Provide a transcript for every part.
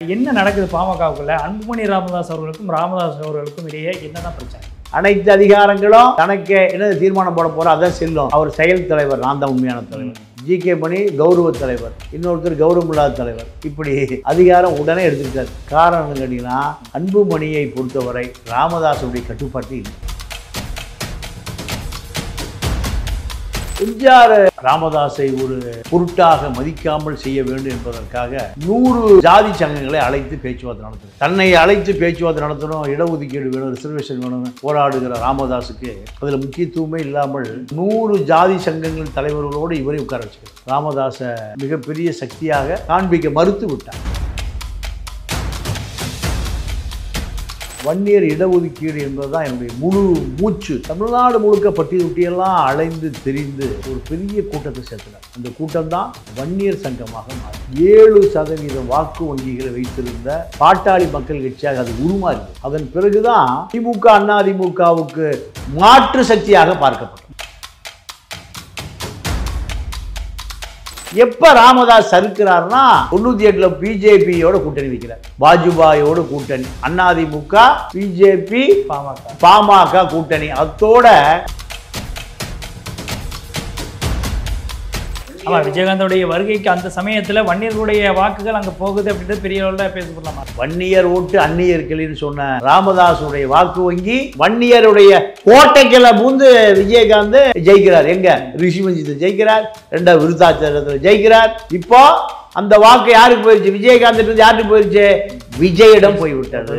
என்ன நடக்குது பாமகவுக்குள்ள? அன்புமணி ராமதாஸ் அவர்களுக்கும் ராமதாஸ் அவர்களுக்கும் இடையே என்னதான் பிரச்சனை? அனைத்து அதிகாரங்களும் தனக்கு என்ன தீர்மானம் போட போறோம் அதான் செல்லும். அவர் செயல் தலைவர், நான் தான் உண்மையான தலைவர். ஜி.கே. மணி கௌரவ தலைவர், இன்னொருத்தர் கௌரவம் இல்லாத தலைவர். இப்படி அதிகாரம் உடனே எடுத்துக்கிட்டார். காரணம் கேட்டீங்கன்னா அன்புமணியை பொறுத்தவரை ராமதாஸுடைய கட்டுப்பாட்டு இல்லை. எம்ஜிஆர் ராமதாஸை ஒரு பொருட்டாக மதிக்காமல் செய்ய வேண்டும் என்பதற்காக 100 ஜாதி சங்கங்களை அழைத்து பேச்சுவார்த்தை நடத்தணும். தன்னை அழைத்து பேச்சுவார்த்தை நடத்தணும், இடஒதுக்கீடு வேணும், ரிசர்வேஷன் வேணும் போராடுகிற ராமதாஸுக்கு அதில் முக்கியத்துவமே இல்லாமல் 100 ஜாதி சங்கங்கள் தலைவர்களோடு இவரை உட்கார வச்சுக்கிறார். ராமதாஸை மிகப்பெரிய சக்தியாக காண்பிக்க மறுத்து விட்டார். வன்னியர் இடஒதுக்கீடு என்பதுதான் என்னுடைய முழு மூச்சு. தமிழ்நாடு முழுக்க பட்டி தொட்டியெல்லாம் அலைந்து தெரிந்து ஒரு பெரிய கூட்டத்தை சேர்த்துனார். அந்த கூட்டம் தான் வன்னியர் சங்கமாக மாறி 7% வாக்கு வங்கிகளை வைத்திருந்த பாட்டாளி மக்கள் கட்சியாக அது உருமாறியது. அதன் பிறகுதான் திமுக அண்ணா திமுகவுக்கு மாற்று சக்தியாக பார்க்கப்பட்டது. எப்ப ராமதாஸ் சறுக்கிறார்னா 98 பிஜேபியோட கூட்டணி வைக்கிறார். வாஜ்பாயோட கூட்டணி, அதிமுக பிஜேபி பாமக கூட்டணி. அதோட ஆமா, விஜயகாந்தோடைய வருகைக்கு அந்த சமயத்துல வன்னியர்களுடைய வாக்குகள் அங்க போகுது அப்படின்றது பெரிய அளவில் பேசப்படலாமா? வன்னியர் ஓட்டு அந்நியர்களின்னு சொன்ன ராமதாஸுடைய வாக்கு வங்கி வன்னியருடைய கோட்டைக்குள்ள பூந்து விஜயகாந்த் ஜெயிக்கிறார். எங்க ரிஷிமஞ்சித்தை ஜெயிக்கிறார், 2வது விருத்தாச்சலத்தில் ஜெயிக்கிறார். இப்போ அந்த வாக்கு யாருக்கு போயிருச்சு? விஜயகாந்த் யாருக்கு போயிருச்சு? விஜயிடம் போய்விட்டது.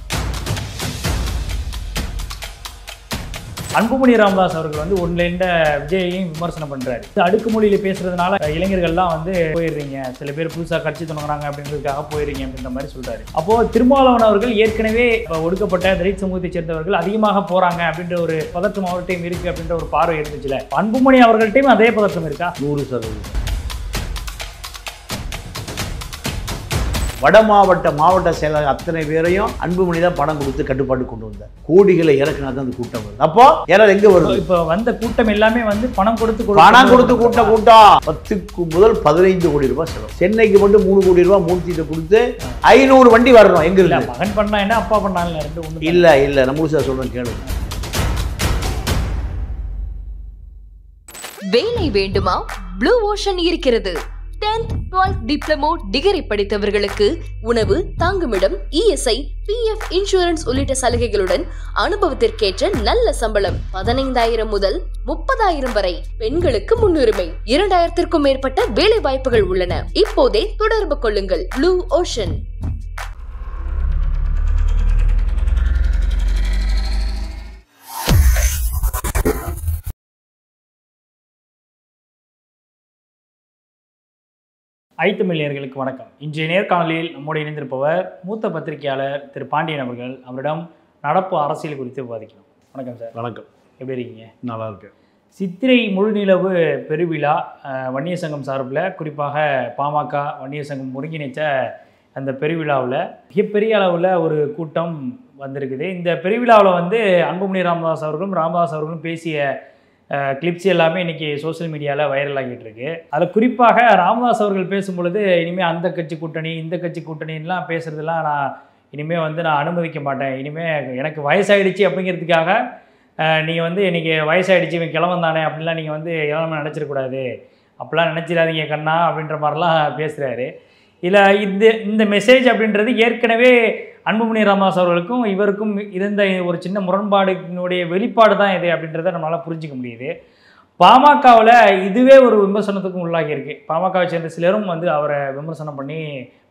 அன்புமணி ராமதாஸ் அவர்கள் வந்து ஒன்லைன்ல விஜயையும் விமர்சனம் பண்றாரு. அடுக்குமொழியில பேசுறதுனால இளைஞர்கள்லாம் வந்து போயிடுறீங்க, சில பேர் புதுசா கட்சி தொடங்குறாங்க அப்படின்றதுக்காக போயிடுறீங்க அப்படின்ற மாதிரி சொல்றாரு. அப்போ திருமாவளவன் அவர்கள் ஏற்கனவே ஒடுக்கப்பட்ட தலித் சமூகத்தை சேர்ந்தவர்கள் அதிகமாக போறாங்க அப்படின்ற ஒரு பதற்றம் அவர்கிட்டையும் இருக்கு அப்படின்ற ஒரு பார்வை இருந்துச்சுல, அன்புமணி அவர்கள்ட்டையும் அதே பதற்றம் இருக்கா? 100%. வட மாவட்ட செயலாளர் அத்தனை பேரையும் அன்புமணி தான் பணம் கொடுத்து கட்டுப்பாடு கொண்டு வந்தார். கோடிகளை இறக்குனா தான் அந்த கூட்டம் வருது. அப்போ யாராவது எங்க வருது? இப்போ வந்த கூட்டம் எல்லாமே வந்து பணம் கொடுத்து கூட்டம் 10 முதல் 15 கோடி ரூபாய் செலவு. சென்னைக்கு மட்டும் 3 கோடி ரூபாய் மூர்த்திட்ட கொடுத்து 500 வண்டி வரணும். எங்க இல்ல மகன் பண்ணா என்ன, அப்பா பண்ணாலும் இல்ல நம்ம முழுசா சொல்றேன் கேளுங்க. வேலை வேண்டுமா? ப்ளூ ஓஷன் இருக்கிறது. 10th 12th டிப்ளமோ டிகிரி படித்தவர்களுக்கு உணவு, தங்குமிடம், இஎஸ்ஐ, பிஎஃப் இன்சூரன்ஸ் உள்ளிட்ட சலுகைகளுடன் அனுபவத்திற்கேற்ற நல்ல சம்பளம் 15,000 முதல் 30,000 வரை. பெண்களுக்கு முன்னுரிமை. 2,000க்கும் மேற்பட்ட வேலை வாய்ப்புகள் உள்ளன. இப்போதே தொடர்பு கொள்ளுங்கள். Blue ocean. ஐத்தமிழர்களுக்கு வணக்கம். இன்றைய நேர்காணலில் நம்மோடு இணைந்திருப்பவர் மூத்த பத்திரிகையாளர் திரு பாண்டியன் அவர்கள். அவரிடம் நடப்பு அரசியல் குறித்து விவாதிக்கலாம். வணக்கம் சார். வணக்கம். எப்படி இருக்கீங்க? நல்லா இருக்கு. சித்திரை முழுநிலவு பெருவிழா வன்னியர் சங்கம் சார்பில், குறிப்பாக பாமக வன்னியர் சங்கம் ஒருங்கிணைச்ச அந்த பெருவிழாவில் மிகப்பெரிய அளவில் ஒரு கூட்டம் வந்திருக்குது. இந்த பெருவிழாவில் வந்து அன்புமணி ராமதாஸ் அவர்களும் பேசிய கிளிப்ஸ் எல்லாமே இன்றைக்கி சோசியல் மீடியாவில் வைரல் ஆகிட்டு இருக்கு. அதில் குறிப்பாக ராமதாஸ் அவர்கள் பேசும்பொழுது இனிமேல் அந்த கட்சி கூட்டணி இந்த கட்சி கூட்டணின்லாம் பேசுகிறதுலாம் நான் இனிமேல் வந்து நான் அனுமதிக்க மாட்டேன். இனிமேல் எனக்கு வயசாகிடுச்சு அப்படிங்கிறதுக்காக நீங்கள் வந்து இன்றைக்கி வயசாகிடுச்சு இவன் கிழவன் தானே அப்படின்லாம் நீங்கள் வந்து எல்லாம் நினச்சிடக்கூடாது, அப்படிலாம் நினச்சிடாதீங்க கண்ணா அப்படின்ற மாதிரிலாம் பேசுகிறாரு. இல்லை இந்த மெசேஜ் அப்படின்றது ஏற்கனவே அன்புமணி ராமதாஸ் அவர்களுக்கும் இவருக்கும் இருந்த ஒரு சின்ன முரண்பாடுனுடைய வெளிப்பாடு தான் இது அப்படின்றத நம்மளால் புரிஞ்சிக்க முடியுது. பாமகவில் இதுவே ஒரு விமர்சனத்துக்கும் உள்ளாகி இருக்கு. பாமகவை சேர்ந்த சிலரும் வந்து அவரை விமர்சனம் பண்ணி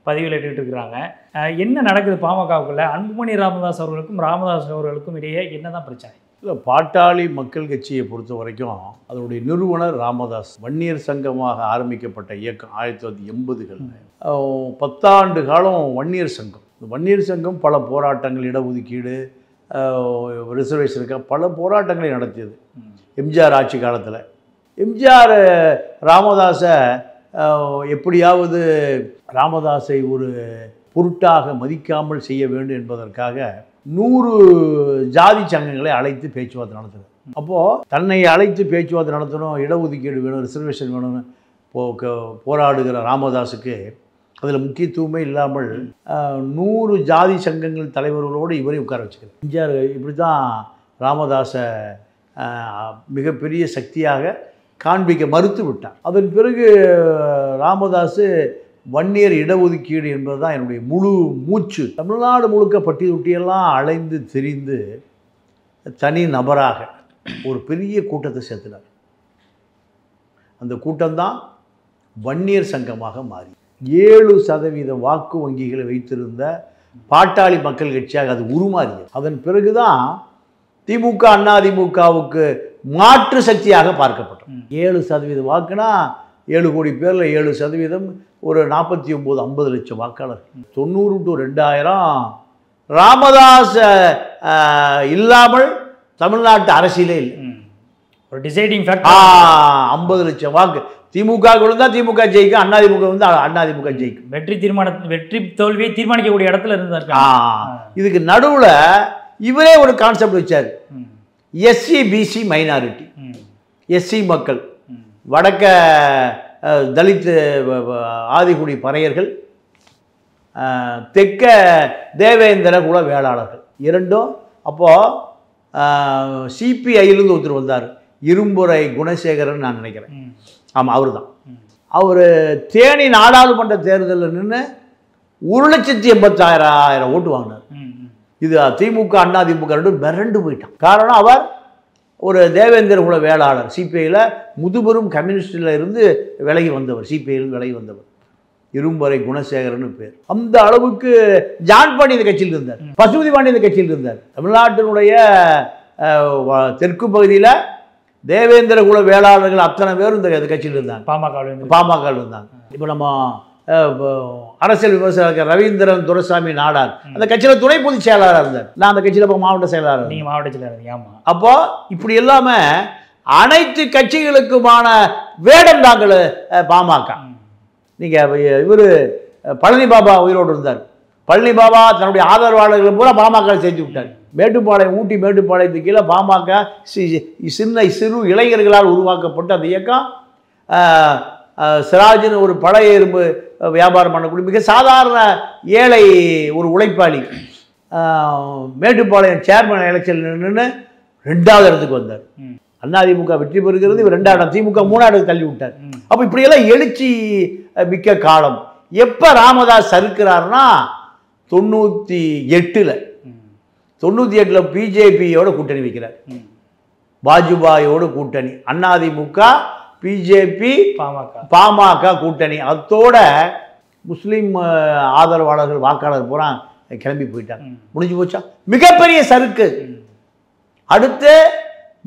பதிவில் இட்டுக்கிட்டு இருக்கிறாங்க. என்ன நடக்குது பாமகவுக்குள்ள? அன்புமணி ராமதாஸ் அவர்களுக்கும் இடையே என்னதான் பிரச்சனை? இல்லை, பாட்டாளி மக்கள் கட்சியை பொறுத்த வரைக்கும் அதனுடைய நிறுவனர் ராமதாஸ். வன்னியர் சங்கமாக ஆரம்பிக்கப்பட்ட இயக்கம் 1980கள் 10 ஆண்டு காலம் வன்னியர் சங்கம். வன்னியர் சங்கம் பல போராட்டங்கள், இடஒதுக்கீடு, ரிசர்வேஷனுக்காக பல போராட்டங்களை நடத்தியது. எம்ஜிஆர் ஆட்சி காலத்தில் எம்ஜிஆர் எப்படியாவது ராமதாஸை ஒரு பொருட்டாக மதிக்காமல் செய்ய வேண்டும் என்பதற்காக 100 ஜாதி சங்கங்களை அழைத்து பேச்சுவார்த்தை நடத்தினார். அப்போது தன்னை அழைத்து பேச்சுவார்த்தை நடத்தணும், இடஒதுக்கீடு வேணும், ரிசர்வேஷன் வேணும்னு போராடுகிற ராமதாஸுக்கு அதில் முக்கியத்துவமே இல்லாமல் 100 ஜாதி சங்கங்கள் தலைவர்களோடு இவரை உட்கார வச்சுக்கிறார். எம்ஜிஆர் இப்படி தான் ராமதாஸை மிகப்பெரிய சக்தியாக காண்பிக்க மறுத்து விட்டார். அதன் பிறகு ராமதாஸ் வன்னியர் இடஒதுக்கீடு என்பது தான் என்னுடைய முழு மூச்சு. தமிழ்நாடு முழுக்க பட்டி தொட்டியெல்லாம் அலைந்து திரிந்து தனி நபராக ஒரு பெரிய கூட்டத்தை சேர்த்தினார். அந்த கூட்டம்தான் வன்னியர் சங்கமாக மாறி 7% வாக்கு வங்கிகளை வைத்திருந்த பாட்டாளி மக்கள் கட்சியாக அது உருமாறியது. அதன் பிறகுதான் திமுக அதிமுகவுக்கு மாற்று சக்தியாக பார்க்கப்பட்டது. 7% வாக்குனா 7 கோடி பேரில் 7% ஒரு 49-50 லட்சம் வாக்காளர். 90 to 2000 ராமதாஸ் இல்லாமல் தமிழ்நாட்டு அரசியலே இல்லை. ஒரு டிசைடிங் ஃபேக்டர் 50 லட்சம் வாக்கு திமுக விழுந்தா திமுக ஜெயிக்கும், அதிமுக வந்து அதிமுக ஜெயிக்கும். வெற்றி தோல்வியை தீர்மானிக்கக்கூடிய இடத்துல இருந்தார். இதுக்கு நடுவில் இவரே ஒரு கான்செப்ட் வச்சார். எஸ்சி பிசி மைனாரிட்டி, எஸ்சி மக்கள், வடக்க தலித் ஆதிக்குடி பறையர்கள், தெற்க தேவேந்திர குல வேளாளர்கள் இரண்டும். அப்போது சிபிஐயிலிருந்து ஒருத்தர் வந்தார், இரும்புரை குணசேகரன் நான் நினைக்கிறேன். ஆமாம், அவர் தான். அவர் தேனி நாடாளுமன்ற தேர்தலில் நின்று 1,80,000 ஓட்டு வாங்கினார். இது திமுக அதிமுக ரெண்டும் மிரண்டு போயிட்டான். காரணம், அவர் ஒரு தேவேந்திர குல வேளாளர், சிபிஐயில் முதுபெரும் கம்யூனிஸ்டில் இருந்து விலகி வந்தவர், சிபிஐயில் விலகி வந்தவர், இரும்பறை குணசேகரன் பேர். அந்த அளவுக்கு ஜான் பாண்டி இந்த கட்சியில் இருந்தார், பசுபதி பாண்டி இந்த கட்சியில் இருந்தார். தமிழ்நாட்டினுடைய தெற்கு பகுதியில் தேவேந்திர குல வேளாளர்கள் அத்தனை பேரும் இந்த கட்சியில் இருந்தாங்க, பாமக இருந்தாங்க. இப்போ நம்ம அரசியல் விமர்சகர் ரவீந்திரன் துரைசாமி நாடார் அந்த கட்சியில் துணை பொதுச் செயலாளராக இருந்தார். நான் அந்த கட்சியில் இப்போ மாவட்ட செயலாளர். நீங்கள் மாவட்ட செயலாளர். ஆமாம். அப்போ இப்படி இல்லாமல் அனைத்து கட்சிகளுக்குமான வேடம் தாங்கள் பாமக. நீங்கள் இவர் பழனி பாபா உயிரோடு இருந்தார். பழனி பாபா தன்னுடைய ஆதரவாளர்களை பூரா பாமக சேர்த்து விட்டார். மேட்டுப்பாளையம், ஊட்டி மேட்டுப்பாளையத்துக்கு கீழே பாமக சிறு இளைஞர்களால் உருவாக்கப்பட்ட அந்த இயக்கம் சிராஜின் ஒரு பழைய இரும்பு வியாபாரம் பண்ணக்கூடிய மிக சாதாரண ஏழை ஒரு உழைப்பாளி மேட்டுப்பாளையம் சேர்மன் எலெக்ஷன் நின்று 2வது இடத்துக்கு வந்தார். அதிமுக வெற்றி பெறுகிறது, இவர் 2வது இடம், திமுக 3வது இடத்துக்கு தள்ளி விட்டார். அப்போ இப்படியெல்லாம் எழுச்சி மிக்க காலம். எப்போ ராமதாஸ் சறுக்கிறார்னா 98ல் பிஜேபியோட கூட்டணி வைக்கிறார். வாஜ்பாயோடு கூட்டணி, அதிமுக பிஜேபி பாமக கூட்டணி. அதோட முஸ்லீம் ஆதரவாளர்கள் வாக்காளர் பூரா கிளம்பி போயிட்டாங்க. முடிஞ்சு போச்சா? மிகப்பெரிய சறுக்கு. அடுத்து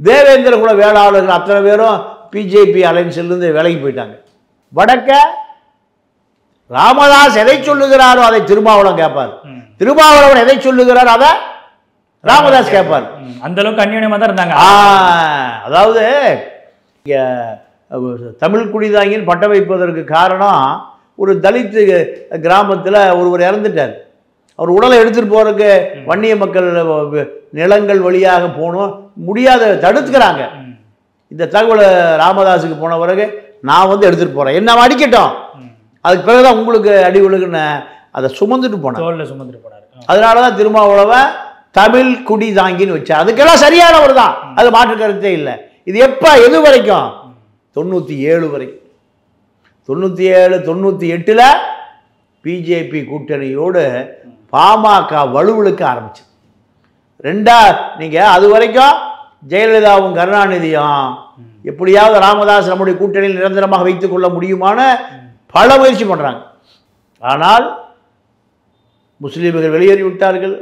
தேவேந்திர குல வேளாளர்கள் அத்தனை பேரும் பிஜேபி அலைன்ஸிலிருந்து விலகி போயிட்டாங்க. வடக்க ராமதாஸ் எதை சொல்லுகிறாரோ அதை திருமாவளவன் கேட்பார், திருமாவளவன் எதை சொல்லுகிறாரோ அதை ராமதாஸ் கேட்பார். அந்த அளவுக்கு அந்யோன்யமாக தான் இருந்தாங்க. அதாவது தமிழ் குடிதாங்கின்னு பட்டம் வைப்பதற்கு காரணம், ஒரு தலித் கிராமத்தில் ஒருவர் இறந்துட்டார். அவர் உடலை எடுத்துகிட்டு போகிறதுக்கு வன்னிய மக்கள் நிலங்கள் வழியாக போகணும், முடியாத தடுத்துக்கிறாங்க. இந்த தகவலை ராமதாஸுக்கு போன பிறகு நான் வந்து எடுத்துகிட்டு போகிறேன், என்ன அடிக்கட்டும், அதுக்கு பிறகுதான் உங்களுக்கு அடி விழுகுன்னு அதை சுமந்துட்டு போனார். அதனால தான் திருமாவளவன் தமிழ் குடி தாங்கின்னு வச்சார். அதுக்கெல்லாம் சரியானவர் தான், அது மாற்று கருத்தே இல்லை. இது எப்போ எது வரைக்கும்? 97 வரைக்கும். 97, 98ல் பிஜேபி கூட்டணியோடு பாமக வலுவிழுக்க ஆரம்பிச்சு. நீங்கள் அது வரைக்கும் ஜெயலலிதாவும் கருணாநிதியும் எப்படியாவது ராமதாஸ் நம்முடைய கூட்டணியில் நிரந்தரமாக வைத்துக் கொள்ள முடியுமான பல முயற்சி பண்ணுறாங்க. ஆனால் முஸ்லீம்கள் வெளியேறி விட்டார்கள்,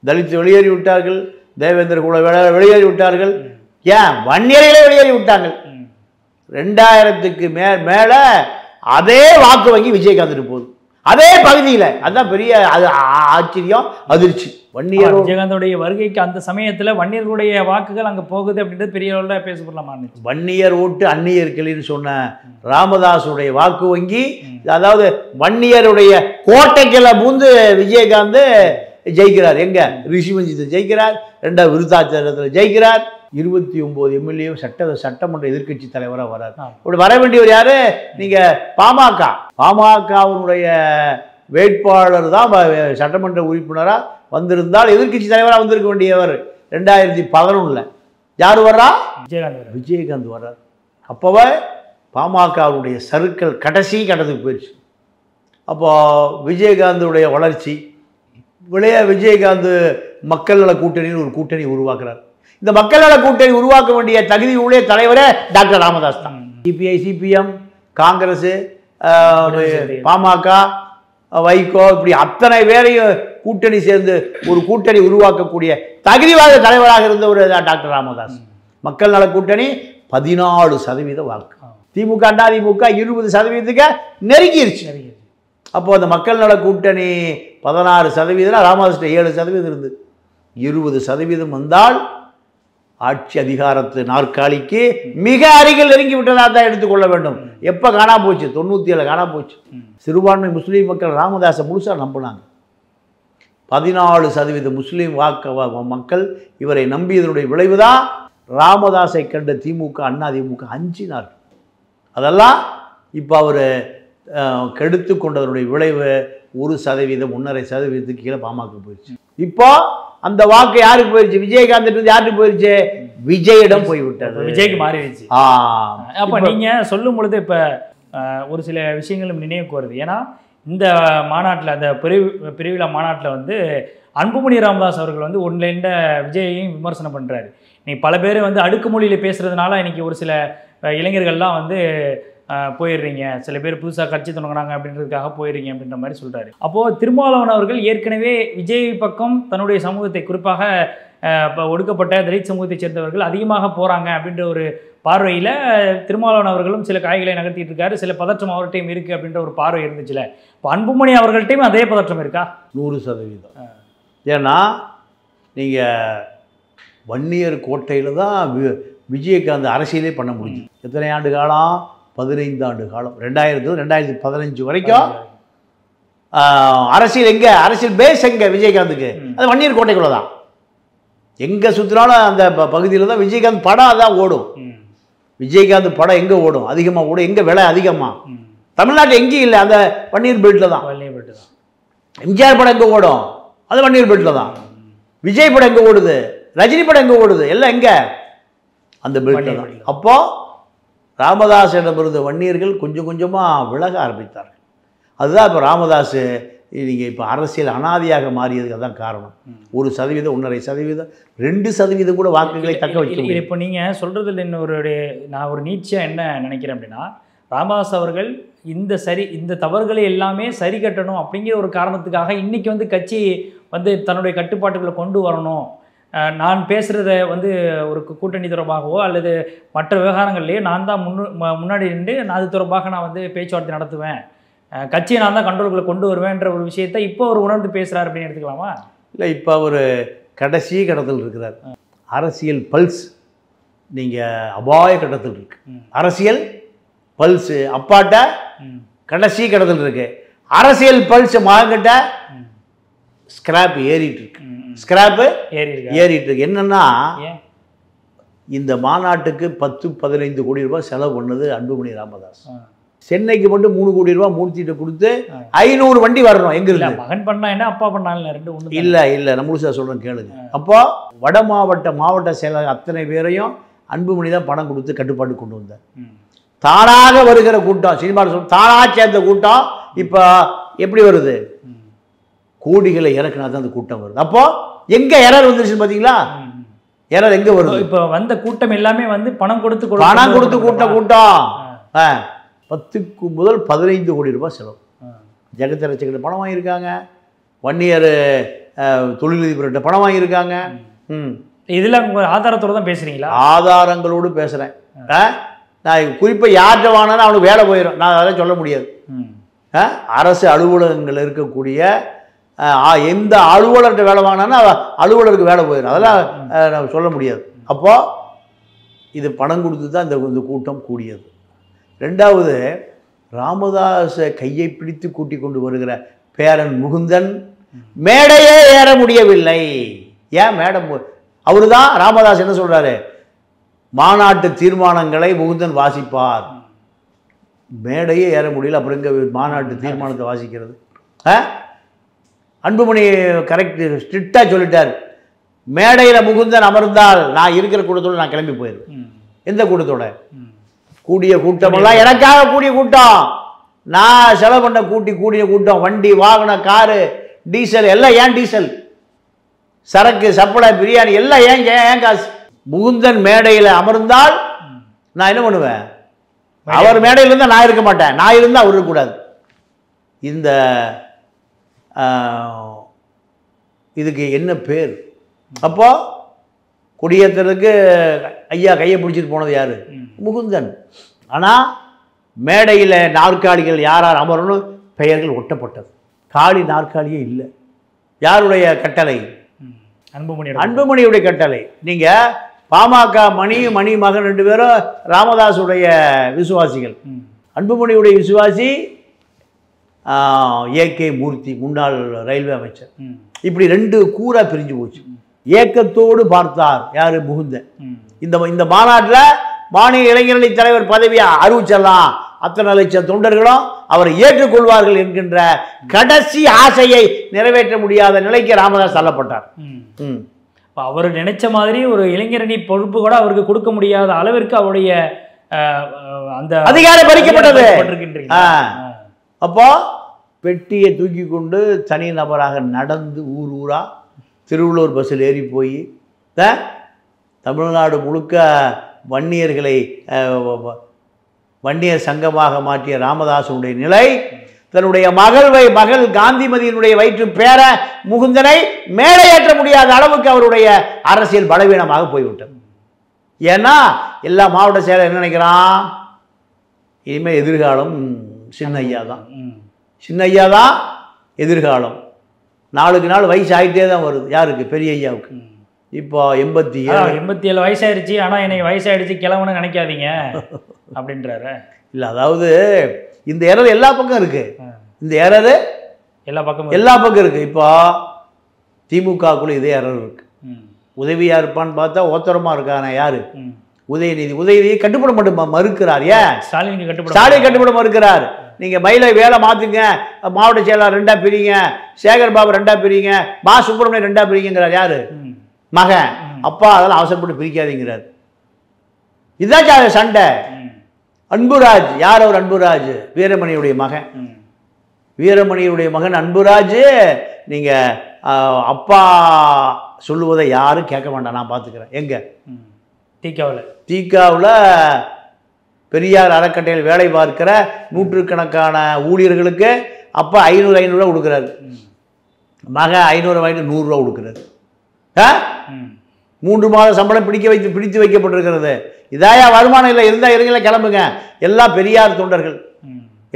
தலித் வெளியேறி விட்டார்கள், தேவேந்திர குல வெளியேறி விட்டார்கள், ஏன் வன்னியர்களே வெளியேறி விட்டாங்க. 2000க்கு மேலே அதே வாக்கு வங்கி விஜயகாந்த் போகுது, அதே பகுதியில். அதுதான் பெரிய ஆச்சரியம், அதிர்ச்சி. விஜயகாந்தோடைய வருகைக்கு அந்த சமயத்தில் வன்னியர்களுடைய வாக்குகள் அங்கே போகுது அப்படின்றது பெரிய அளவில் பேசப்படலாமா? வன்னியர் ஓட்டு அந்நியர்களின்னு சொன்ன ராமதாஸுடைய வாக்கு வங்கி, அதாவது வன்னியருடைய கோட்டைக்குள்ள பூந்து விஜயகாந்த் ஜெயிக்கிறார். எங்க ரிஷிமஞ்சித்தை ஜெயிக்கிறார், 2வது விருத்தாச்சலத்தில் ஜெயிக்கிறார், 29 எம்எல்ஏ சட்டமன்ற எதிர்க்கட்சி தலைவராக வரார். இப்படி வர வேண்டியவர் யாரு? நீங்கள் பாமகவினுடைய வேட்பாளர் தான் சட்டமன்ற உறுப்பினராக வந்திருந்தால் எதிர்க்கட்சி தலைவராக வந்திருக்க வேண்டியவர் 2011 யார் வர்றா? விஜயகாந்த் வர்றார். அப்போவே பாமகவுடைய சர்க்கிள் கடைசி கட்டத்துக்கு போயிடுச்சு. அப்போ விஜயகாந்துடைய வளர்ச்சி விஜயகாந்த் மக்கள் நல கூட்டணின்னு ஒரு கூட்டணி உருவாக்குறார். இந்த மக்கள் நல கூட்டணி உருவாக்க வேண்டிய தகுதி உடைய தலைவரே டாக்டர் ராமதாஸ் தான். சிபிஐ, சிபிஎம், காங்கிரஸ், பாமக, வைகோ, இப்படி அத்தனை பேரையும் கூட்டணி சேர்ந்து ஒரு கூட்டணி உருவாக்கக்கூடிய தகுதிவாத தலைவராக இருந்தவர் டாக்டர் ராமதாஸ். மக்கள் நல கூட்டணி 14% வாக்கு. திமுக அதிமுக 20% நெருங்கிருச்சு. அப்போ அந்த மக்கள் நல கூட்டணி 16%, ராமதாஸ் 7% இருந்து 20% வந்தால் ஆட்சி அதிகாரத்து நாற்காலிக்கு மிக அருகில் நெருங்கி விட்டதாக தான் எடுத்துக்கொள்ள வேண்டும். எப்போ காணா போச்சு? 97 காணா போச்சு. சிறுபான்மை முஸ்லீம் மக்கள் ராமதாஸை முழுசாக நம்பினாங்க. 14% முஸ்லீம் மக்கள் இவரை நம்பியதனுடைய விளைவுதான் ராமதாஸை கண்ட திமுக அதிமுக அஞ்சினார். அதெல்லாம் இப்போ அவர் கெடுத்து கொண்டதனுடைய விளைவு 1%, 1.5% கீழே பாமக போயிடுச்சு. இப்போ அந்த வாக்கு யாருக்கு போயிடுச்சு? விஜயகாந்த் யாருக்கு போயிடுச்சு? விஜயிடம் போய்விட்டது. விஜய்க்கு மாறிடுச்சு. அப்போ நீங்கள் சொல்லும் பொழுது இப்போ ஒரு சில விஷயங்களும் நினைவுக்கு வருது. ஏன்னா இந்த மாநாட்டில், அந்த பெருவிழா மாநாட்டில் வந்து அன்புமணி ராமதாஸ் அவர்கள் வந்து ஒன்லைனில் விஜயையும் விமர்சனம் பண்ணுறாரு. நீ பல பேர் வந்து அடுக்குமொழியில் பேசுகிறதுனால இன்றைக்கி ஒரு சில இளைஞர்கள்லாம் வந்து போயிடுறீங்க, சில பேர் புதுசாக கட்சி தொடங்கினாங்க அப்படின்றதுக்காக போயிடுறீங்க அப்படின்ற மாதிரி சொல்கிறாரு. அப்போது திருமாவளவன் அவர்கள் ஏற்கனவே விஜய் பக்கம் தன்னுடைய சமூகத்தை, குறிப்பாக இப்போ ஒடுக்கப்பட்ட தலித் சமூகத்தை சேர்ந்தவர்கள் அதிகமாக போகிறாங்க அப்படின்ற ஒரு பார்வையில் திருமாவளவன் அவர்களும் சில காய்களை நகர்த்திட்டு இருக்காரு. சில பதற்றம் அவர்கிட்டையும் இருக்குது அப்படின்ற ஒரு பார்வை இருந்துச்சுல. இப்போ அன்புமணி அவர்கள்ட்டையும் அதே பதற்றம் இருக்கா? 100%. ஏன்னா நீங்கள் வன்னியர் கோட்டையில் தான் விஜயகாந்த் அரசியலே பண்ண முடியும். எத்தனை ஆண்டு காலம்? 15 ஆண்டு காலம். 2015 வரைக்கும் அரசியல் எங்கே? அரசியல் பேஸ் எங்கே விஜயகாந்துக்கு? அது வன்னியர் கோட்டைக்குள்ள தான். எங்கே சுற்றினாலும் அந்த பகுதியில் தான் விஜயகாந்த் படம் தான் ஓடும். விஜயகாந்த் படம் எங்கே ஓடும்? அதிகமாக ஓடும். எங்கே விலை அதிகமாக? தமிழ்நாட்டில் எங்கேயும் இல்லை, அந்த வன்னியர் பெல்ட்டில் தான். எம்ஜிஆர் படம் எங்கே ஓடும்? அது வன்னியர் பெல்ட்டில் தான். விஜய் படம் எங்கே ஓடுது? ரஜினி படம் எங்கே ஓடுது? எல்லாம் எங்கே? அந்த பெல்ட்டில் தான். அப்போது ராமதாஸிடமிருந்து வன்னியர்கள் கொஞ்சம் கொஞ்சமாக விலக ஆரம்பித்தார்கள். அதுதான் இப்போ ராமதாஸ் நீங்கள் இப்போ அரசியல் அனாதியாக மாறியதுக்கு அதுதான் காரணம். 1%, 1.5%, 2% கூட வாக்குகளை தக்க வைக்க. இப்போ நீங்கள் சொல்கிறதுல நான் ஒரு நீட்சியாக என்ன நினைக்கிறேன் அப்படின்னா, ராமதாஸ் அவர்கள் இந்த தவறுகளை எல்லாமே சரி கட்டணும் அப்படிங்கிற ஒரு காரணத்துக்காக இன்றைக்கி வந்து கட்சி வந்து தன்னுடைய கட்டுப்பாட்டுகளை கொண்டு வரணும், நான் பேசுகிறத வந்து ஒரு கூட்டணி தொடர்பாகவோ அல்லது மற்ற விவகாரங்கள்லேயே நான் தான் முன்னாடி நின்று நான் அது தொடர்பாக நான் வந்து பேச்சுவார்த்தை நடத்துவேன், கட்சியை நான் தான் கண்ட்ரோலுக்குள்ளே கொண்டு வருவேன்ற ஒரு விஷயத்தை இப்போ அவர் உணர்ந்து பேசுகிறார் அப்படின்னு எடுத்துக்கலாமா? இல்லை, இப்போ அவர் கடைசி கட்டத்தில் இருக்கிறார். அரசியல் பல்ஸ் நீங்கள் அபாய கட்டத்தில் இருக்கு. அரசியல் பல்ஸு அப்பாட்ட கடைசி கட்டத்தில் இருக்கு. அரசியல் பல்ஸ் மகங்கிட்ட ஸ்கிராப் ஏறிட்டு இருக்கு. ஸ்கிராப்பு ஏறிட்டு இருக்கு. என்னன்னா, இந்த மாநாட்டுக்கு 10-15 கோடி ரூபாய் செலவு பண்ணது அன்புமணி ராமதாஸ். சென்னைக்கு மட்டும் 3 கோடி ரூபாய் மூர்த்திட்ட கொடுத்து 500 வண்டி வரணும். எங்க இருக்கு? மகன் பண்ணா என்ன, அப்பா பண்ணாலும் ரெண்டு ஒன்று இல்லை நான் முழுசா சொல்றேன் கேளுங்க. அப்போ வட மாவட்ட செயலர் அத்தனை பேரையும் அன்புமணி தான் பணம் கொடுத்து கட்டுப்பாடு கொண்டு வந்தார். தானாக வருகிற கூட்டம், சினிமாவில் சொல்ல தானாக சேர்ந்த கூட்டம் இப்போ எப்படி வருது? கோடிகளை இறக்குனா தான் அந்த கூட்டம் வருது. அப்போ எங்க எரர் வந்துருச்சு பார்த்தீங்களா? எரர் எங்க வருது? இப்போ வந்த கூட்டம் எல்லாமே வந்து பணம் கொடுத்து கூட்டம் 10 முதல் 15 கோடி ரூபாய் செலவு. ஜெகதரட்சகிட்ட பணம் வாங்கியிருக்காங்க, வன்னியர் தொழிலதிபர்கிட்ட பணம் வாங்கியிருக்காங்க. இதெல்லாம் ஆதாரத்தோடு தான் பேசுகிறீங்களா? ஆதாரங்களோடு பேசுகிறேன். நான் குறிப்பாக யார்கிட்ட வாங்கினா அவனுக்கு வேலை போயிடும், நான் அதெல்லாம் சொல்ல முடியாது. அரசு அலுவலகங்கள் இருக்கக்கூடிய எந்த அலுவலர்கிட்ட வேலை வாங்கினா அலுவலருக்கு வேலை போயிடும், அதெல்லாம் நான் சொல்ல முடியாது. அப்போது இது பணம் கொடுத்து தான் இந்த கூட்டம் கூடியது. ரெண்டாவது, ராமதாஸை கையை பிடித்து கூட்டி கொண்டு வருகிற பேரன் முகுந்தன் மேடையே ஏற முடியவில்லை. ஏன் மேடம்? அவரு தான் ராமதாஸ் என்ன சொல்கிறாரு, மாநாட்டு தீர்மானங்களை முகுந்தன் வாசிப்பார். மேடையே ஏற முடியல, அப்புறம் இங்கே மாநாட்டு தீர்மானத்தை வாசிக்கிறது? அன்புமணி கரெக்ட் ஸ்ட்ரிக்டாக சொல்லிட்டார், மேடையில் முகுந்தன் அமர்ந்தால் நான் இருக்கிற கூட்டத்தோடு நான் கிளம்பி போயிடுவேன். எந்த கூட்டத்தோட? கூடிய கூட்டமெல்லாம் எனக்காக கூடிய கூட்டம், நான் செலவு பண்ண கூடிய கூட்டம், வண்டி வாகனம் காரு டீசல் எல்லாம் ஏன் டீசல், சரக்கு சப்பளை பிரியாணி எல்லாம் ஏன் காசு. முகுந்தன் மேடையில் அமர்ந்தால் நான் என்ன பண்ணுவேன்? அவர் மேடையில் இருந்தால் நான் இருக்க மாட்டேன், நான் இருந்தால் அவர் இருக்கக்கூடாது. இந்த இதுக்கு என்ன பேர்? அப்போ குடியேற்றத்துக்கு ஐயா கையை பிடிச்சிட்டு போனது யாரு? முகுந்தன். ஆனால் மேடையில் நாற்காலிகள் யார் யார் அமரணும் பெயர்கள் ஒட்டப்பட்டது. காலி நாற்காலியே இல்லை. யாருடைய கட்டளை? அன்புமணியுடைய கட்டளை. நீங்கள் பாமக மணி மகன் 2 பேரும் ராமதாஸுடைய விசுவாசிகள். அன்புமணியுடைய விசுவாசி ஏகே மூர்த்தி, முன்னாள் ரயில்வே அமைச்சர். இப்படி 2 கூறா பிரிஞ்சு போச்சு. ஏக்கத்தோடு பார்த்தார் யாரு? முகுந்தன். இந்த மாநாட்டில் மாநில இளைஞரணி தலைவர் பதவியை அறிவிச்சிடலாம், அத்தனை லட்சம் தொண்டர்களும் அவரை ஏற்றுக்கொள்வார்கள் என்கின்ற கடைசி ஆசையை நிறைவேற்ற முடியாத நிலைக்கு ராமதாஸ் தள்ளப்பட்டார். அவர் நினைச்ச மாதிரி ஒரு இளைஞரணி பொறுப்பு கூட அவருக்கு கொடுக்க முடியாத அளவிற்கு அவருடைய அந்த அதிகாரம் பறிக்கப்பட்டது. அப்போ பெட்டியை தூக்கி கொண்டு தனி நபராக நடந்து ஊரா திருவள்ளூர் பஸ்ஸில் ஏறி போய் தமிழ்நாடு முழுக்க வன்னியர் சங்கமாக மாற்றிய ராமதாசனுடைய நிலை தன்னுடைய மகள் காந்திமதியினுடைய வயிற்று பேர முகுந்தனை மேடையேற்ற முடியாத அளவுக்கு அவருடைய அரசியல் பலவீனமாக போய்விட்டது. ஏன்னா எல்லா மாவட்ட செயலர் என்ன நினைக்கிறான்? இனிமேல் எதிர்காலம் சின்னையா தான் எதிர்காலம். நாளுக்கு நாள் வயசு ஆகிட்டே தான் வருது. யாருக்கு? பெரிய ஐயாவுக்கு. இப்போ 87 வயசாயிருச்சு. ஆனால் என்னை வயசாயிடுச்சு கிளம்புன்னு நினைக்காதீங்க அப்படின்றாரு. இல்லை, அதாவது இந்த எரர் எல்லா பக்கம் இருக்கு. இந்த எரர் எல்லா பக்கம் இருக்கு. இப்போ திமுகக்குள்ள இதே எரர் இருக்கு. உதவியா இருப்பான்னு பார்த்தா ஓத்தரமா இருக்கானே யாரு? உதயநிதி கட்டுப்பட மறுக்கிறார். ஏன்? ஸ்டாலின் கட்டுப்பட மறுக்கிறார். நீங்க மயிலை வேலை மாத்துங்க, மாவட்ட செயலாளர் 2ஆ பிரிங்க, சேகர் பாபு 2ஆ பிரிங்க, மா சுப்பிரமணியன் 2ஆ பிரிங்கிறார். யாரு? மகன். அப்பா அதெல்லாம் அவசரப்பட்டு பிரிக்காதீங்கிறார். இதான் சண்டை. அன்புராஜ் யார்? அவர் அன்புராஜ் வீரமணியுடைய மகன் அன்புராஜ். நீங்க அப்பா சொல்லுவதை யாரும் கேட்க வேண்டாம், நான் பார்த்துக்கிறேன். எங்க? தீக்காவில் பெரியார் அறக்கட்டையில் வேலை பார்க்கிற நூற்றுக்கணக்கான ஊழியர்களுக்கு அப்பா 500 கொடுக்குறாரு. மகன் 500 வாங்கிட்டு 100 ரூபா கொடுக்குறாரு. 3 மாத சம்பளம் பிடித்து வைக்கப்பட்டிருக்கிறது. இதாயா வருமானம் இல்லை? இருந்தால் இருங்கள கிளம்புங்க. எல்லாம் பெரியார் தொண்டர்கள்,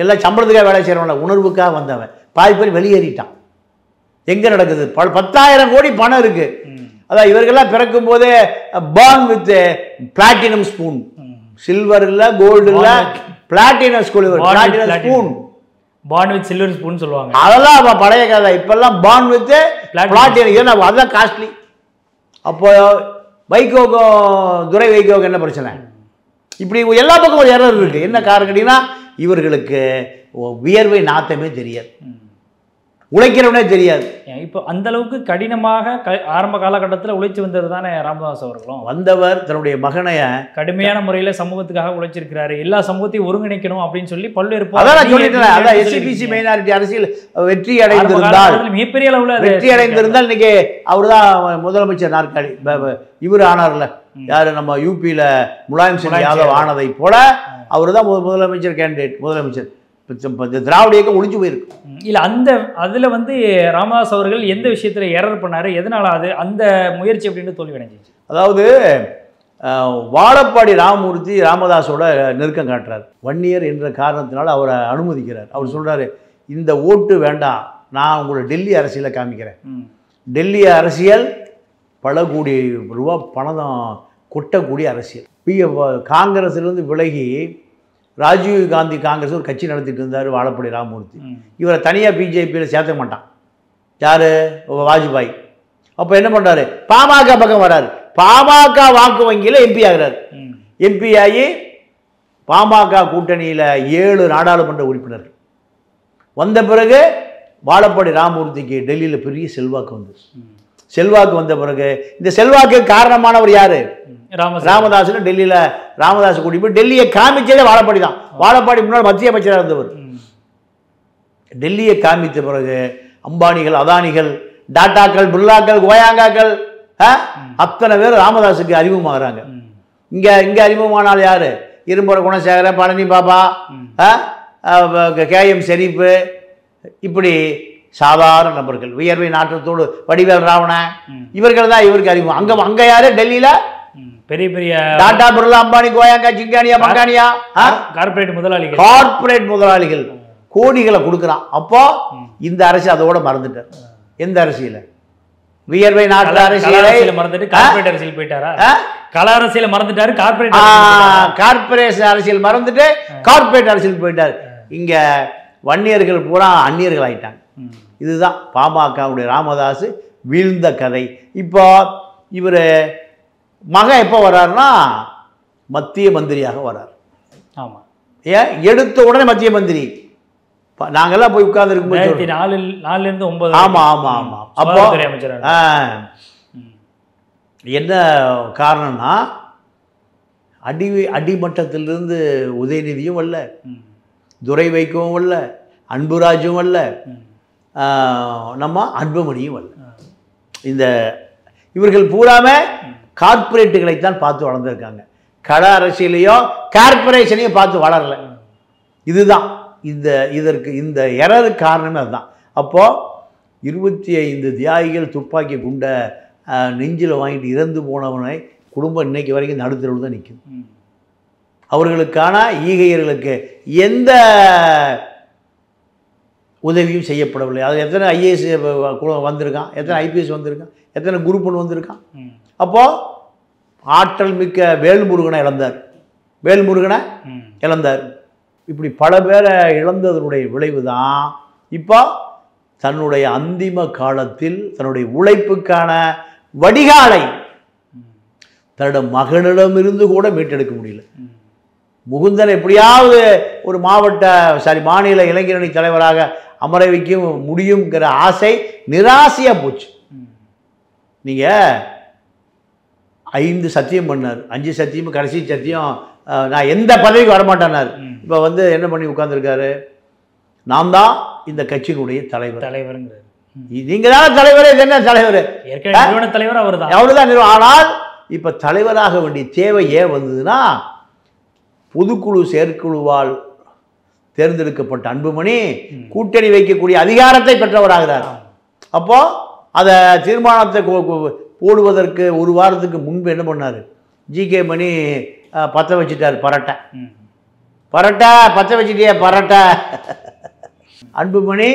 எல்லாம் சம்பளத்துக்காக வேலை செய்கிறவங்கள, உணர்வுக்காக வந்தவன். பாதி பேர் வெளியேறிட்டான். எங்கே நடக்குது? 10,000 கோடி பணம் இருக்கு. அதான் இவர்கள்லாம் பிறக்கும் போதே born with platinum spoon, silver இல்லை, கோல்டு இல்லை, platinum spoon, born with silver spoon சொல்லுவாங்க. அதெல்லாம் பழைய கதை. இப்பெல்லாம் பார்ன் வித் பிளாட்டினம், அதுதான் காஸ்ட்லி. அப்போ துரை வைகோக்கு என்ன பிரச்சனை? இப்படி எல்லா பக்கம் ஒரு எரர் இருக்கு. என்ன காரணம் கேட்டீங்கன்னா, இவர்களுக்கு வியர்வை நாத்தமே தெரியாது, உழைக்கிறவனே தெரியாது. இப்போ அந்த அளவுக்கு கடினமாக ஆரம்ப காலகட்டத்தில் உழைச்சி வந்தது தானே ராமதாஸ் அவர்களும். வந்தவர் தன்னுடைய மகனைய கடுமையான முறையில் சமூகத்துக்காக உழைச்சிருக்கிறாரு. எல்லா சமூகத்தையும் ஒருங்கிணைக்கணும் அப்படின்னு சொல்லி பல்வேறு எஸ்சிபிசி மைனாரிட்டி அரசியல் வெற்றி அடைந்திருந்தால், மிகப்பெரிய அளவில் வெற்றி அடைந்திருந்தால் இன்னைக்கு அவர் தான் முதலமைச்சர் நாற்காலி. இவர் ஆனார்ல, யாரு? நம்ம யூபியில் முலாயம் சிங் யாதவ் ஆனதை போல அவர் தான் முதலமைச்சர் கேண்டிடேட், முதலமைச்சர். திராவிட இயக்கம் ஒழிஞ்சு போயிருக்கு. இல்லை, அதில் ராமதாஸ் அவர்கள் எந்த விஷயத்தில் எரர் பண்ணாரு, எதனால அந்த முயற்சி அப்படின்னு தோல்வி அடைஞ்சிச்சு? அதாவது வாழப்பாடி ராமமூர்த்தி ராமதாஸோட நெருக்கம் காட்டுறாரு. வன்னியர் என்ற காரணத்தினால அவரை அனுமதிக்கிறார். அவர் சொல்றாரு, இந்த ஓட்டு வேண்டாம், நான் உங்களை டெல்லி அரசியலை காமிக்கிறேன். டெல்லி அரசியல் பல கோடி ரூபா பணம் கொட்டக்கூடிய அரசியல். காங்கிரஸ்லேருந்து விலகி ராஜீவ் காந்தி காங்கிரஸ் ஒரு கட்சி நடத்திட்டு இருந்தார் வாழப்பாடி ராமமூர்த்தி. இவரை தனியாக பிஜேபியில் சேர்த்த மாட்டான். யார்? வாஜ்பாய். அப்போ என்ன பண்ணுறாரு? பாமக பக்கம் வராரு. பாமக வாக்கு வங்கியில் எம்பி ஆகிறார். எம்பி ஆகி பாமக கூட்டணியில் 7 நாடாளுமன்ற உறுப்பினர்கள் வந்த பிறகு வாழப்பாடி ராமமூர்த்திக்கு டெல்லியில் பெரிய செல்வாக்கு வந்து செல்வாக்கு வந்த பிறகு இந்த செல்வாக்கு காரணமானவர் யாரு? ராமதாஸ். டெல்லியில் ராமதாஸ் கூட்டி போய் டெல்லியை காமிச்சதே வாழப்பாடி தான். வாழப்பாடி முன்னாள் மத்திய அமைச்சராக இருந்தவர். டெல்லியை காமித்த பிறகு அம்பானிகள், அதானிகள், டாட்டாக்கள், பிர்லாக்கள், கோயாங்காக்கள் அத்தனை பேர் ராமதாஸுக்கு அறிமுகமாகறாங்க. இங்க அறிமுகமானால் யாரு? இரும்புற குணசேகர, பழனி பாபா, KM ஷெரீப்பு, இப்படி சாதாரண நபர்கள், வியர்வை நாற்றத்தோடு வடிவேல் ராவணன், இவர்கள் தான் இவருக்கு அறிமுகம். அங்க யாரு? டெல்லியில பெரிய பெரிய டாடா, பிர்லா, அம்பானி, கோயாங்கா, சிங்கானியா, பங்கானியா, கார்பரேட் முதலாளிகள் கோடிகளை கொடுக்குறான். அப்போ இந்த அரசு அதோட மறந்துட்டார். எந்த அரசியல? வியர்வை நாட்டு அரசியலை மறந்துட்டு கார்பரேட் அரசியல் போயிட்டாரா? கல அரசியல மறந்துட்டாரு, கார்பரேட் அரசியல் மறந்துட்டு கார்பரேட் அரசியல் போயிட்டாரு. இங்க வன்னியர்கள் பூரா அந்நியர்கள் ஆயிட்டாங்க. இதுதான் பாமகவுடைய ராமதாஸ் வீழ்ந்த கதை. இப்போ இவர் மகன் எப்போ வர்றாருன்னா மத்திய மந்திரியாக வர்றார். ஆமாம். ஏன் எடுத்த உடனே மத்திய மந்திரி? நாங்கெல்லாம் போய் உட்கார்ந்து இருக்கும்போது 4 ஆமாம் ஆமாம் ஆமாம். அப்போ என்ன காரணம்னா அடிமட்டத்திலிருந்து உதயநிதியும் வரல, துரை வைக்கவும் வரல, அன்புராஜும் வரல, நம்ம அன்புமணியும் வரல. இந்த இவர்கள் பூராமே கார்பரேட்டுகளைத்தான் பார்த்து வளர்ந்துருக்காங்க. கட அரசியலையோ கார்பரேஷனையோ பார்த்து வளரல. இதுதான் இந்த எரருக்கு காரணமே அதுதான். அப்போது 25 தியாகிகள் துப்பாக்கி குண்ட நெஞ்சில் வாங்கிட்டு இறந்து போனவனை குடும்பம் இன்னைக்கு வரைக்கும் நடுத்தரவு தான் நிற்கும். அவர்களுக்கான ஈகையர்களுக்கு எந்த உதவியும் செய்யப்படவில்லை. அது எத்தனை IAS வந்திருக்கான், எத்தனை IPS வந்திருக்கான், எத்தனை குரூப் 1 வந்திருக்கான். அப்போது ஆற்றல் மிக்க வேல்முருகனை இழந்தார். இப்படி பல பேரை இழந்ததனுடைய விளைவு தான் இப்போ தன்னுடைய அந்திம காலத்தில் தன்னுடைய உழைப்புக்கான வடிகாலை தன்னோட மகனிடமிருந்து கூட மீட்டெடுக்க முடியல. முகுந்தன் எப்படியாவது ஒரு மாநில இளைஞரணி தலைவராக அமர வைக்க முடியுங்கிற ஆசை நிராசையாக போச்சு. நீங்கள் 5 சத்தியம் பண்ணார், 5 சத்தியம் கடைசி சத்தியம் நான் எந்த பதவிக்கு வரமாட்டேன்னார். இப்போ என்ன பண்ணி உட்கார்ந்துருக்காரு? நான் தான் இந்த கட்சியினுடைய தலைவருங்கிறார். நீங்கள் தானே தலைவர், இது என்ன தலைவர்? தலைவர் அவர் தான், அவ்வளோதான். ஆனால் இப்போ தலைவராக வேண்டிய தேவை ஏன் வந்ததுன்னா பொதுக்குழு செயற்குழுவால் தேர்ந்தெடுக்கப்பட்ட அன்புமணி கூட்டணி வைக்கக்கூடிய அதிகாரத்தை பெற்றவராகிறார். அப்போ அதை தீர்மானத்தை போடுவதற்கு 1 வாரத்துக்கு முன்பு என்ன பண்ணார்? GK மணி பற்ற வச்சுட்டார். பரட்டை பற்ற வச்சுட்டிய பரட்டை. அன்புமணி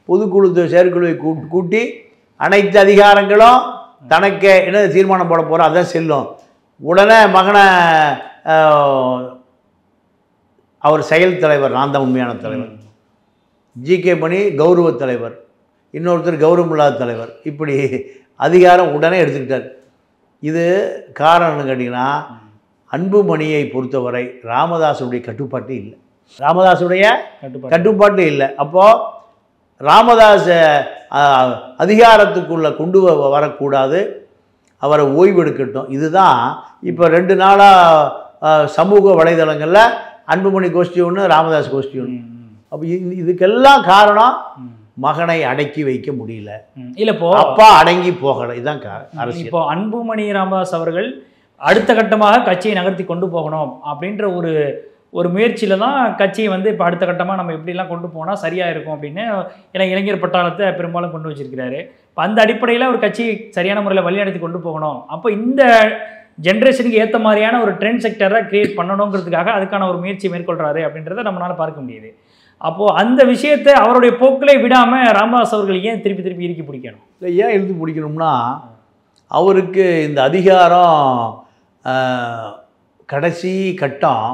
பொதுக்குழு செயற்குழுவை கூட்டி அனைத்து அதிகாரங்களும் தனக்கு என்ன தீர்மானம் போட போகிறோம் அதான் செல்லும். உடனே மகனை அவர் செயல் தலைவர், நான் தான் உண்மையான தலைவர். GK மணி கௌரவ தலைவர், இன்னொருத்தர் கௌரவம் இல்லாத தலைவர். இப்படி அதிகாரம் உடனே எடுத்துக்கிட்டார். இது காரணம்னு கேட்டிங்கன்னா அன்புமணியை பொறுத்தவரை ராமதாஸுடைய கட்டுப்பாட்டு இல்லை. கட்டுப்பாட்டு இல்லை. அப்போது ராமதாஸ் அதிகாரத்துக்குள்ளே கொண்டு வரக்கூடாது, அவரை ஓய்வெடுக்கட்டும். இதுதான் இப்போ 2 நாளாக சமூக வலைதளங்களில் அன்புமணி கோஷ்டி ஒன்று, ராமதாஸ் கோஷ்டி ஒன்று. அப்போ இதுக்கெல்லாம் காரணம் மகனை அடக்கி வைக்க முடியல. இல்லை, இப்போ அப்பா அடங்கி போகலை. இதுதான் அரசியல். இப்போ அன்புமணி ராமதாஸ் அவர்கள் அடுத்த கட்டமாக கட்சியை நகர்த்தி கொண்டு போகணும் அப்படின்ற ஒரு முயற்சியில் தான் கட்சியை இப்போ அடுத்த கட்டமாக நம்ம எப்படிலாம் கொண்டு போனால் சரியாக இருக்கும் அப்படின்னு இளைஞர் பட்டாளத்தை பெரும்பாலும் கொண்டு வச்சிருக்கிறாரு. இப்போ அந்த அடிப்படையில் ஒரு கட்சியை சரியான முறையில் வழிநடத்தி கொண்டு போகணும். அப்போ இந்த ஜென்ரேஷனுக்கு ஏற்ற மாதிரியான ஒரு ட்ரெண்ட் செக்டரை கிரியேட் பண்ணணுங்கிறதுக்காக அதுக்கான ஒரு முயற்சி மேற்கொள்கிறாரு அப்படின்றத நம்மளால் பார்க்க முடியுது. அப்போது அந்த விஷயத்தை அவருடைய போக்கிலே விடாமல் ராமதாஸ் அவர்கள் ஏன் திருப்பி இறுக்கி பிடிக்கணும்? இல்லை, ஏன் இழுத்து பிடிக்கணும்னா அவருக்கு இந்த அதிகாரம் கடைசி கட்டம்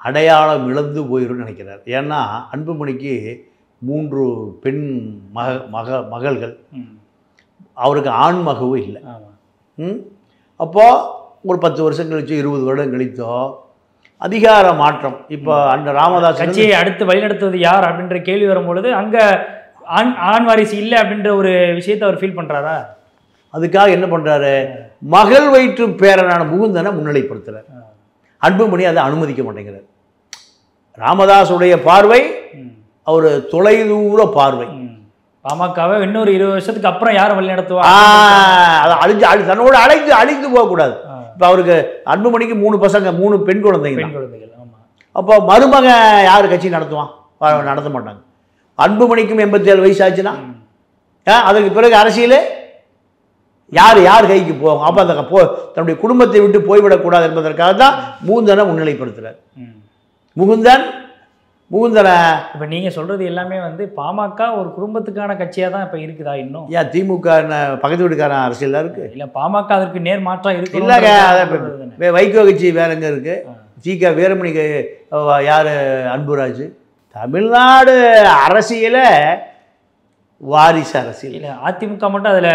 அடையாளம் இழந்து போயிடும்னு நினைக்கிறார். ஏன்னா அன்புமணிக்கு 3 பெண் மகள்கள், அவருக்கு ஆண் மகவும் இல்லை. அப்போது ஒரு 10 வருஷம் கழிச்சோ 20 வருடம் கழித்தோ அதிகார மாற்றம். இப்போ அந்த ராமதாஸ் கட்சியை அடுத்து வழிநடத்துவது யார் அப்படின்ற கேள்வி வரும்பொழுது அங்கே ஆண் வாரிசு இல்லை அப்படின்ற ஒரு விஷயத்தை அவர் ஃபீல் பண்ணுறாரா? அதுக்காக என்ன பண்ணுறாரு, மகள் வயிற்று பேரனான முகுந்தனை முன்னிலைப்படுத்துகிறார். அன்புமணி அதை அனுமதிக்க மாட்டேங்கிறார். ராமதாஸுடைய பார்வை அவர் தொலைதூர பார்வை. பாமகவை இன்னொரு 20 வருஷத்துக்கு அப்புறம் யார் வழி நடத்துவா, அதை தன்னோட அழிந்து போகக்கூடாது. இப்போ அவருக்கு அன்புமணிக்கு 3 பசங்க, 3 பெண் குழந்தைகள். ஆமாம். அப்போ மருமகன் யார் கட்சி நடத்துவான்? நடத்த மாட்டாங்க. அன்புமணிக்கும் 87 வயசு ஆச்சுன்னா அதுக்கு பிறகு அரசியல் யார் கைக்கு போகும்? அப்போ அந்த தன்னுடைய குடும்பத்தை விட்டு போய்விடக்கூடாது என்பதற்காக தான் முகுந்தனை முன்னிலைப்படுத்துகிறார். முகுந்தனை இப்போ நீங்கள் சொல்கிறது எல்லாமே வந்து பாமக ஒரு குடும்பத்துக்கான கட்சியாக தான் இப்போ இருக்குதா? இன்னும் ஏன் திமுக பக்கத்து வீட்டுக்காரன் அரசியல் தான் இருக்குது? இல்லை, பாமக அதற்கு நேர் மாற்றம் இருக்கு. இல்லைங்க, அதை வைகோ கட்சி வேற எங்கே இருக்குது? ஜிக வீரமணிக்கு யார்? அன்புராஜ். தமிழ்நாடு அரசியல வாரிசு அரசியல் இல்லை. அதிமுக மட்டும் அதில்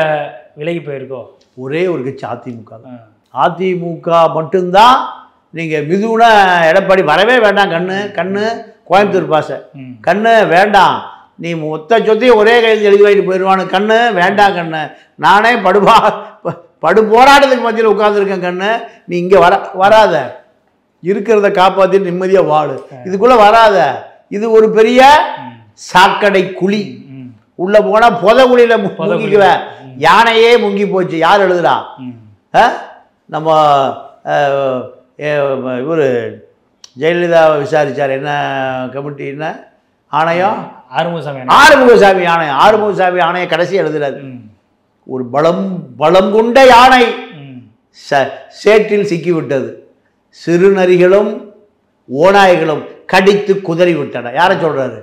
விலகி போயிருக்கோ? ஒரே ஒரு கட்சி அதிமுக தான். அதிமுக மட்டும்தான். நீங்கள் மிதுன எடப்பாடி வரவே வேண்டாம். கண்ணு கோயம்புத்தூர் பாசை கண்ணு வேண்டாம், நீ மொத்த சொத்தையும் ஒரே கையில் எழுதி வாங்கிட்டு போயிடுவானு. கண்ணு வேண்டாம், கண்ணு நானே படு போராட்டத்துக்கு மத்தியில் உட்காந்துருக்கேன். கண்ணு நீ இங்கே வராத, இருக்கிறத காப்பாற்றி நிம்மதியாக வாழு, இதுக்குள்ளே வராத. இது ஒரு பெரிய சாக்கடை குழி. உள்ளே போனால் புதகுழியில் முங்கிக்குவேன். யானையே முங்கி போச்சு. யார் எழுதுறா? நம்ம இவர் ஜெயலலிதா விசாரித்தார். என்ன கமிட்டி, என்ன ஆணையம்? ஆறுமுகசாமி ஆணையம். ஆறுமுகசாமி ஆணையம் கடைசி எழுதுறாரு. ஒரு பலம் கொண்ட யானை சேற்றில் சிக்கிவிட்டது, சிறுநரிகளும் ஓநாய்களும் கடித்து குதறி விட்டன. யாரை சொல்றாரு?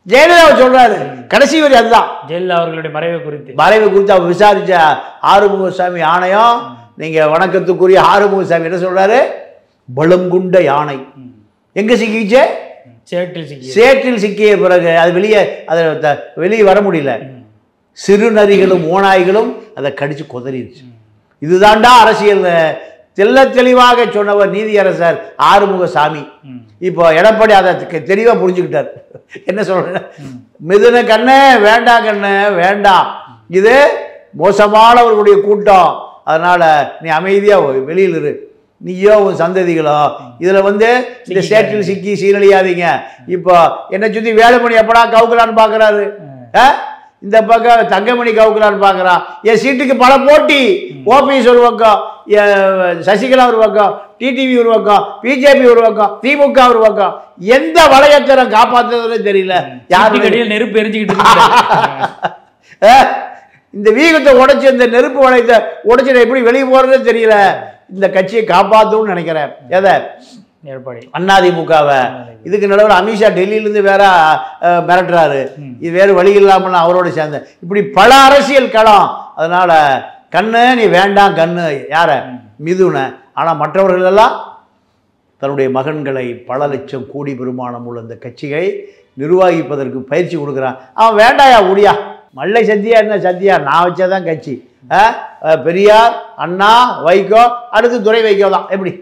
ஜெயலலிதாவை சொல்றாரு. கடைசி வரி அதுதான். ஜெயலலிதா அவர்களுடைய மறைவு குறித்து அவர் விசாரிச்ச ஆறுமுகசாமி ஆணையம். நீங்க வணக்கத்துக்குரிய ஆறுமுகசாமி என்ன சொல்றாரு? பலம் கொண்ட யானை எங்க சிக்கிச்சு? சேற்றில் சிக்கிய பிறகு அது வெளியே வர முடியல. சிறுநரிகளும் ஓநாய்களும் அதை கடிச்சு குதறிடுச்சு. இதுதான்டா அரசியல். தெளிவாக சொன்னவர் நீதியரசர் ஆறுமுகசாமி. இப்போ எடப்பாடி அதை தெளிவாக புரிஞ்சுக்கிட்டார். என்ன சொல்ற? மிதுன கண்ணு வேண்டாம், கண்ணு வேண்டாம், இது மோசமானவர்களுடைய கூட்டம், அதனால நீ அமைதியா வெளியில் இரு, நீயோ உன் சந்ததிகளோ இதில் இந்த சேற்றில் சிக்கி சீரழியாதீங்க. இப்போ என்னை சுற்றி வேலுமணி எப்படா கவுக்கலான்னு பார்க்குறாரு. இந்த பக்கம் தங்கமணி கவுக்கலான்னு பார்க்குறான். என் சீட்டுக்கு பல போட்டி. ஓபிஎஸ் ஒரு பக்கம், சசிகலா ஒரு பக்கம், டிடிவி ஒரு பக்கம், பிஜேபி ஒரு பக்கம், திமுக ஒரு பக்கம். எந்த வளையத்தரம் காப்பாற்றுறதுன்னு தெரியல. யாருக்கு நெருப்பு எரிஞ்சுக்கிட்டு இந்த வீகத்தை உடைச்சு, இந்த நெருப்பு வளையத்தை உடைச்சு எப்படி வெளியே போறதுன்னு தெரியல. இந்த கட்சியை காப்பாற்றணும்னு நினைக்கிறேன். எதை? எடப்பாடி அதிமுகவை. இதுக்கு நடுவில் அமித்ஷா டெல்லியிலேருந்து வேற மிரட்டுறாரு. இது வேறு வழி இல்லாமல் அவரோட சேர்ந்த இப்படி பல அரசியல் களம். அதனால கண்ணு நீ வேண்டாம், கண்ணு யார? மிதுன. ஆனால் மற்றவர்கள் எல்லாம் தன்னுடைய மகன்களை பல லட்சம் கோடி பெருமானம் உள்ள இந்த கட்சியை நிர்வகிப்பதற்கு பயிற்சி கொடுக்குறான். அவன் வேண்டாயா உடியா, மல்லை சத்தியா என்ன சத்தியா, நான் வச்சாதான் கட்சி. பெரியார், அண்ணா, வைகோ, அடுத்து துரை வைகோ தான். எப்படி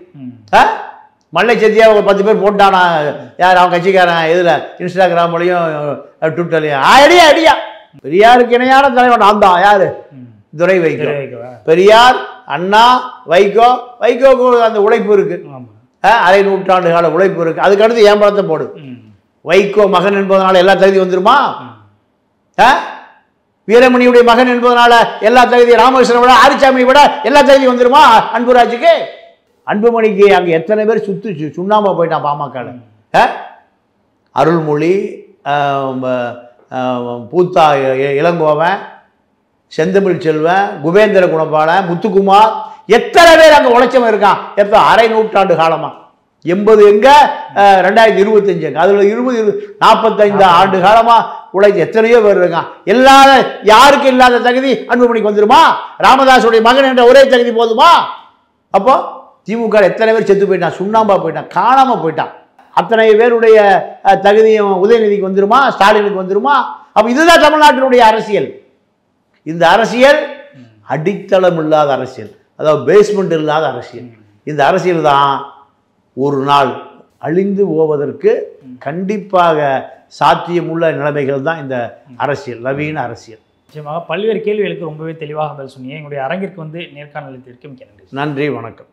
மல்லை சத்தியா ஒரு 10 பேர் போட்டானா? யார் அவன் கட்சிக்காரன்? எதில்? இன்ஸ்டாகிராம்லையும் ட்விட்டர்லையும் அடியா. பெரியாருக்கு இணையான தலைவன் நான் தான். யாரு? துரை வைகோ. பெரியார், அண்ணா, வைகோ. வைகோக்கு அந்த உழைப்பு இருக்கு, அரை நூற்றாண்டு கால உழைப்பு இருக்கு. அதுக்கு அடுத்து ஏன் படத்தை போடு. வைகோ மகன் என்பதனால எல்லா தகுதி வந்துருமா? வீரமணியுடைய மகன் என்பதனால எல்லா தகுதியும், ராமகிருஷ்ணனை விட ஆரிச்சாமியை விட எல்லா தகுதியும் வந்துருமா அன்புராஜுக்கு? அன்புமணிக்கு அங்கே எத்தனை பேர் சுண்ணாம்பா போயிட்டான் பாமக. அருள்மொழி, பூத்தா இளங்கோவன், செந்தமிழ் செல்வன், குபேந்திர குணபாலன், முத்துக்குமார், எத்தனை பேர் அங்கே உழைச்சவன் இருக்கான். எப்போ? அரை நூற்றாண்டு காலமா. 80 எங்க, 2025 எங்க, அதுல 45 ஆண்டு காலமா உழைச்சு எத்தனையோ பேர் இருக்கான். இல்லாத யாருக்கு இல்லாத தகுதி அன்புமணிக்கு வந்துருமா? ராமதாசுடைய மகன் என்ற ஒரே தகுதி போதுமா? அப்போ திமுக எத்தனை பேர் செத்து போயிட்டான், சுண்ணாம்பா போயிட்டான், காணாம போயிட்டான். அத்தனை பேருடைய தகுதியும் உதயநிதிக்கு வந்துருமா? ஸ்டாலினுக்கு வந்துருமா? அப்ப இதுதான் தமிழ்நாட்டினுடைய அரசியல். இந்த அரசியல் அடித்தளம் இல்லாத அரசியல். அதாவது பேஸ்மெண்ட் இல்லாத அரசியல். இந்த அரசியல் தான் ஒரு நாள் அழிந்து போவதற்கு கண்டிப்பாக சாத்தியமுள்ள நிலைமைகள் தான் இந்த அரசியல், நவீன அரசியல். நிச்சயமாக பல்வேறு கேள்விகளுக்கு ரொம்பவே தெளிவாக பதில் சொன்னீங்க. எங்களுடைய அரங்கிற்கு வந்து நேர்காணல் அளித்ததற்கு மிக்க நன்றி. நன்றி, வணக்கம்.